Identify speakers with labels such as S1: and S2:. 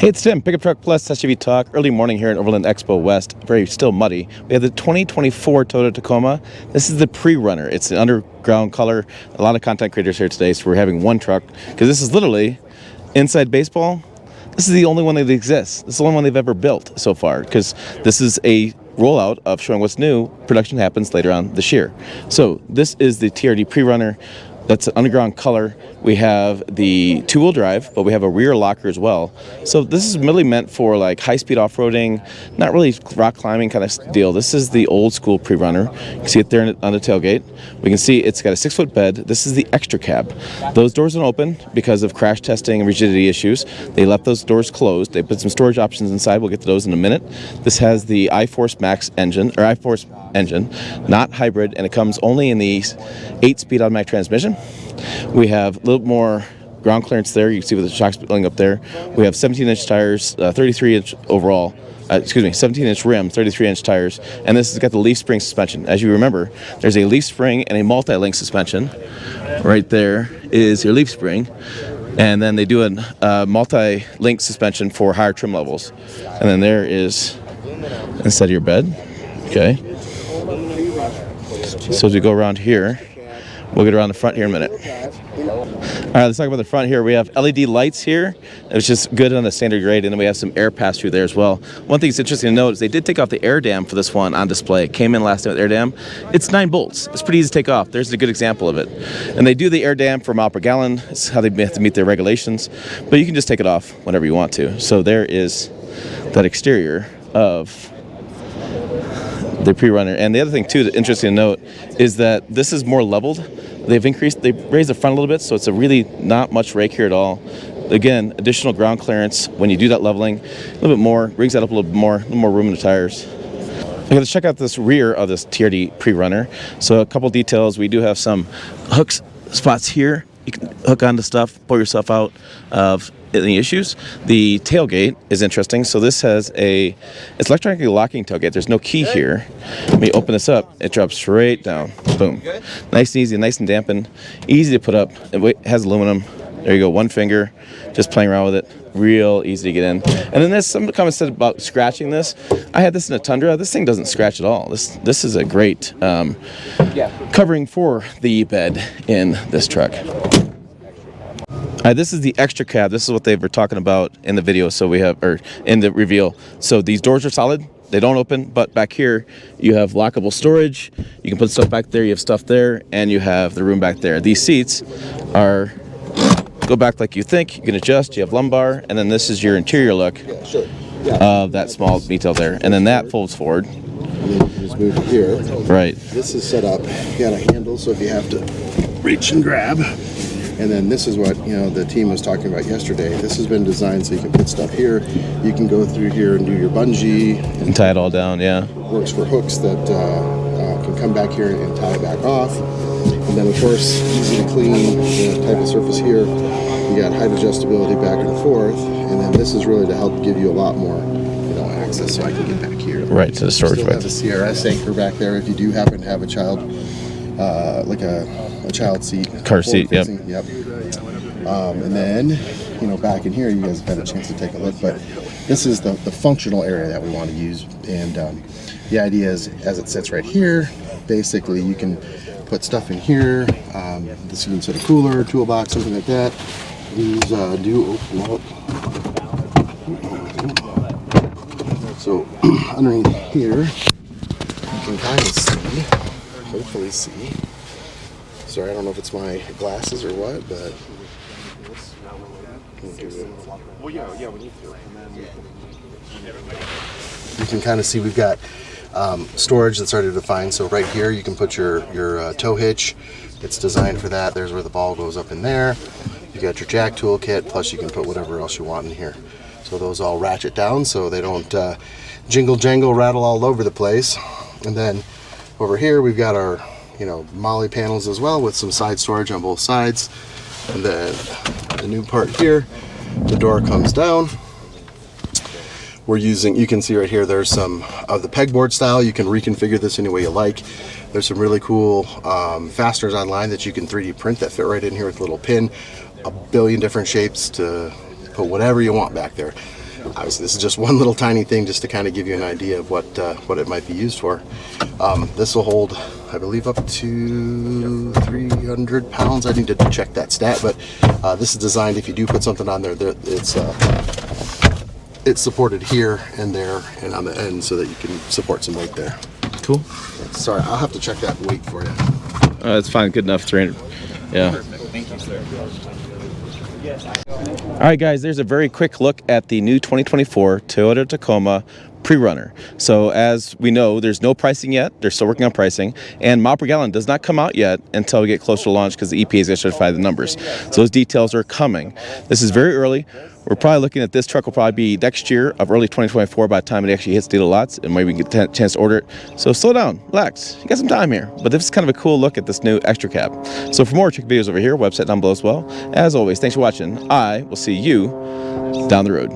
S1: Hey, it's Tim, Pickup Truck Plus SUV Talk. Early morning here in Overland Expo West. Very still muddy. We have the 2024 Toyota Tacoma. This is the PreRunner. It's an underground color. A lot of content creators here today, so we're having one truck because this is literally inside baseball. This is the only one that exists. This is the only one they've ever built so far because this is a rollout of showing what's new. Production happens later on this year. So this is the TRD PreRunner. That's an underground color. We have the two-wheel drive, but we have a rear locker as well. So this is really meant for like high-speed off-roading, not really rock climbing kind of deal. This is the old-school PreRunner. You can see it there on the tailgate. We can see it's got a 6-foot bed. This is the XtraCab. Those doors don't open because of crash testing and rigidity issues. They left those doors closed. They put some storage options inside. We'll get to those in a minute. This has the iForce Max engine, or iForce engine, not hybrid, and it comes only in the 8-speed automatic transmission. We have a little more ground clearance there. You can see with the shocks building up there. We have 17-inch tires, 33-inch overall. 17-inch rim, 33-inch tires, and this has got the leaf spring suspension. As you remember, there's a leaf spring and a multi-link suspension. Right there is your leaf spring, and then they do a multi-link suspension for higher trim levels. And then there is inside of your bed. Okay. So as we go around here, we'll get around the front here in a minute. All right, let's talk about the front here. We have LED lights here, which is good on the standard grade, and then we have some air pass through there as well. One thing that's interesting to note is they did take off the air dam for this one on display. It came in last night with air dam. It's 9 bolts. It's pretty easy to take off. There's a good example of it. And they do the air dam for mile per gallon. It's how they have to meet their regulations. But you can just take it off whenever you want to. So there is that exterior of the PreRunner. And the other thing too, that's interesting to note, is that this is more leveled. They've raised the front a little bit, so it's a really not much rake here at all. Again, additional ground clearance when you do that leveling, a little bit more, brings that up a little more room in the tires. Okay, let's check out this rear of this TRD PreRunner. So a couple details. We do have some hooks spots here. You can hook onto stuff, pull yourself out of any issues. The tailgate is interesting. So this has it's electronically locking tailgate. There's no key here. Let me open this up. It drops straight down. Boom. Nice and easy, nice and dampened. Easy to put up. It has aluminum. There you go. One finger. Just playing around with it. Real easy to get in. And then there's some comments said about scratching this. I had this in a Tundra. This thing doesn't scratch at all. This is a great covering for the bed in this truck. This is the XtraCab. This is what they were talking about in the video. So we have, or in the reveal. So these doors are solid. They don't open, but back here you have lockable storage. You can put stuff back there. You have stuff there, and you have the room back there. These seats go back like you think. You can adjust. You have lumbar, and then this is your interior look of that small detail there, and then that folds forward.
S2: And then you just move it here.
S1: Right.
S2: This is set up. You got a handle, so if you have to reach and grab. And then this is what the team was talking about yesterday. This has been designed so you can put stuff here. You can go through here and do your bungee.
S1: And tie it all down, yeah.
S2: Works for hooks that can come back here and tie it back off. And then of course, easy to clean type of surface here. You got height adjustability back and forth. And then this is really to help give you a lot more access, so I can get back here.
S1: Right, to the storage
S2: still
S1: back.
S2: Have the CRS anchor back there if you do happen to have a child, like a child seat.
S1: Car seat, yep.
S2: And then, back in here, you guys have had a chance to take a look, but this is the functional area that we want to use. And the idea is, as it sits right here, basically you can put stuff in here. This you can set a cooler, toolbox, something like that. These do open up. So underneath here, you can kind of see, hopefully see. Sorry, I don't know if it's my glasses or what, but you can kind of see we've got storage that's already defined. So right here, you can put your tow hitch. It's designed for that. There's where the ball goes up in there. You got your jack toolkit, plus you can put whatever else you want in here. So those all ratchet down so they don't jingle jangle, rattle all over the place. And then over here, we've got our Molly panels as well with some side storage on both sides. And then the new part here, the door comes down. We're using, you can see right here, there's some of the pegboard style. You can reconfigure this any way you like. There's some really cool fasteners online that you can 3D print that fit right in here with a little pin. A billion different shapes to put whatever you want back there. Obviously, this is just one little tiny thing just to kind of give you an idea of what it might be used for. This will hold, I believe, up to 300 pounds. I need to check that stat, but this is designed, if you do put something on there, it's supported here and there and on the end so that you can support some weight there.
S1: Cool.
S2: Sorry, I'll have to check that weight for you.
S1: That's fine. Good enough. 300. Yeah.
S3: Thank you, sir.
S1: All right, guys, there's a very quick look at the new 2024 Toyota Tacoma PreRunner. So as we know, there's no pricing yet. They're still working on pricing. And mile per gallon does not come out yet until we get closer to launch because the EPA is going to certify the numbers. So those details are coming. This is very early. We're probably looking at this truck will probably be next year of early 2024 by the time it actually hits dealer lots, and maybe we can get a chance to order it. So slow down, relax. You got some time here. But this is kind of a cool look at this new XtraCab. So for more, check videos over here, website down below as well. As always, thanks for watching. I will see you down the road.